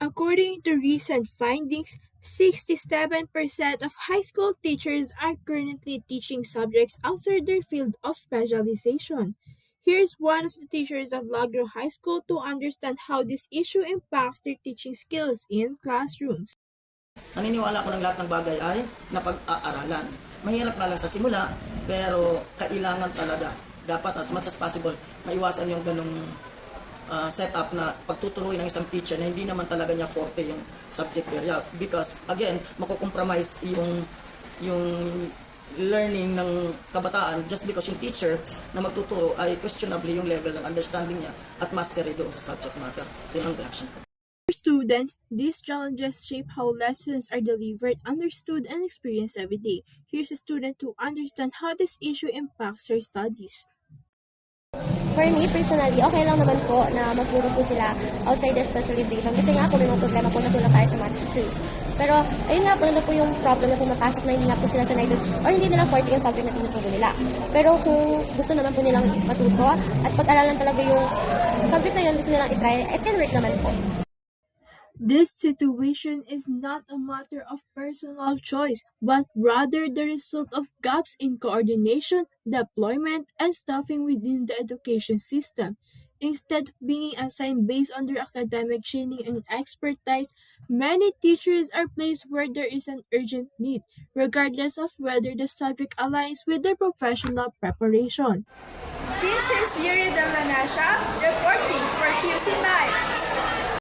According to recent findings, 67% of high school teachers are currently teaching subjects outside their field of specialization. Here's one of the teachers of Lagro High School to understand how this issue impacts their teaching skills in classrooms. Naniniwala ko ng lahat ng bagay ay napag-aaralan. Mahirap nga lang sa simula, pero kailangan talaga. Dapat as much as possible, maiwasan yung ganong setup na pagtuturuin ng isang teacher na hindi naman talaga niya forte yung subject area. Because again, makukompromise yung learning ng kabataan just because yung teacher na magtuturo ay questionably yung level ng understanding niya at mastery doon sa subject matter. Yun ang reaction ko. For students, these challenges shape how lessons are delivered, understood, and experienced every day. Here's a student to understand how this issue impacts her studies. For me, personally, okay lang naman po na magturo po sila outside their specialization kasi nga po may mga problema po na tulad tayo sa mga teachers. Pero, ayun nga po, ano po yung problem na pumapasok na hindi nga po sila sanay or hindi nila forte yung subject na tinuturo nila. Pero kung gusto naman po nilang matuto at pag-aralan talaga yung subject na yun, gusto nilang itry, it can work naman po. This situation is not a matter of personal choice, but rather the result of gaps in coordination, deployment, and staffing within the education system. Instead of being assigned based on their academic training and expertise, many teachers are placed where there is an urgent need, regardless of whether the subject aligns with their professional preparation. This is Yuri Damanasha reporting for QC9.